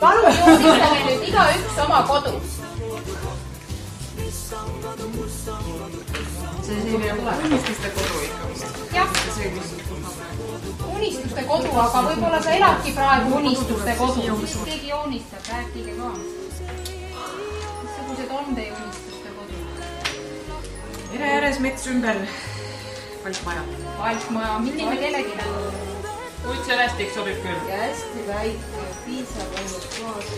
palun joonistage nüüd igaüks oma kodu. See unistuste kodu ikka vist. Jah. Unistuste kodu, aga võib-olla sa eladki praegu unistuste kodu. Keegi joonistab, rääkige ka. Missugused on teie unistuste kodu? Ere ääres mets ümber. Valkmaja. Valkmaja, milline kellegi nägu? Uitselästik sobib küll. Ja hästi väike, piisab ainult klaas.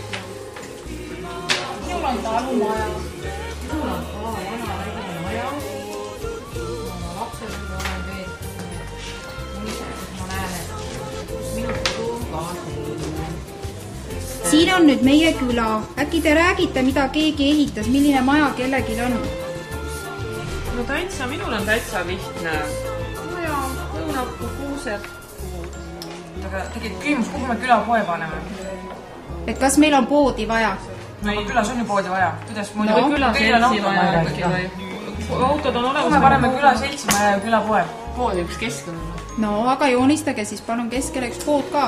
Minul on talumaja. Minul on vana väikene maja. Oma lapsed olen veel. Ma näen, et minu kodu ka selline. Siin on nüüd meie küla. Äkki te räägite, mida keegi ehitas, milline maja kellelgi on? No täitsa, minul on täitsa lihtne. Maja, õunapuu, kuused. Aga tegelikult küsimus, kuhu me külapoe paneme? Et kas meil on poodi vaja? No külas on ju poodi vaja. Kuidas muidu? Või külaseltsi vaja ikkagi või? Autod on olemas. Kuhu me paneme külaseltsi vaja ja külapoe? Poodi üks keskel. No, aga joonistage siis palun keskele üks pood ka.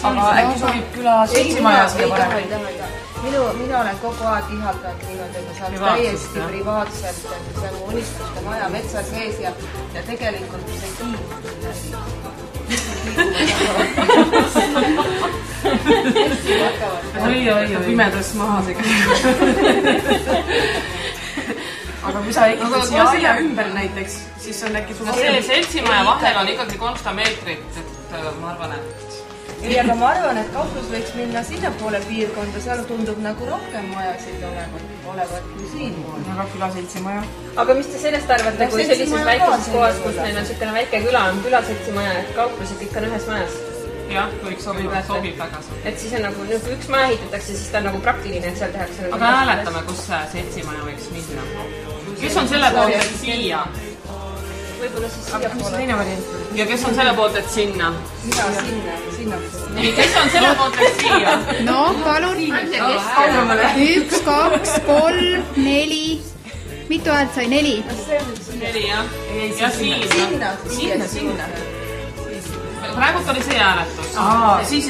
Aga äkki sobib külaseltsi maja siia panema? Mina olen kogu aeg ihaldanud niimoodi, et saab täiesti privaatselt, et see on unistuste maja metsa sees ja tegelikult see kiib. Oi, pimedas maha see käib. Aga kui sa ikkagi siia aia ümber näiteks, siis on äkki sulle... See seltsimaja vahel on ikkagi 300 meetrit, et ma arvan, et... Ei, aga ma arvan, et kauplus võiks minna sinna poole piirkonda, seal tundub nagu rohkem majasid olevat kui siin. Aga külaseltsi maja. Aga mis te sellest arvate, kui sellises väikeses kohas, kus meil on niisugune väike küla, on külaseltsi maja, et kauplused kõik on ühes majas? Jah, võiks sobib väga. Et siis on nagu, kui üks maja ehitatakse, siis ta on nagu praktiline, et seal tehakse nagu... Aga hääletame, kus see seltsimaja võiks minna. Kes on selle poolt, et siia? Võib-olla siis siia poole. Ja kes on selle poolt, et sinna? Mida sinna? Kes on selle poolt, et siia? No, palun. 1, 2, 3, 4. Mitu häält sai? 4? 4, jah. Ja Sinna. Praegult oli see hääletus. Siis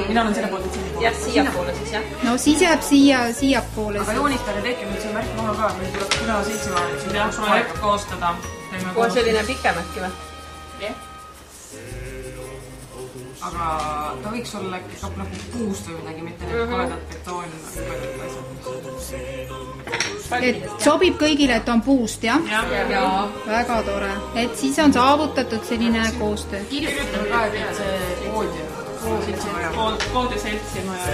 mina olen selle poolt, et sinna poole. Jah, siia poole siis, jah. No siis jääb siia poole. Aga joonistage tekke nüüd see märk maha ka, meil tuleb külaseltsi maja. Jah, projekt koostada. Kui on selline pikem äkki või? Jah. Aga ta võiks olla äkki nagu puust või midagi, mitte need koledad betooni. Et sobib kõigile, et on puust, jah? Jah. Väga tore. Et siis on saavutatud selline koostöö. Kirjutame ka, et see pood ja seltsimaja. Pood ja seltsimaja.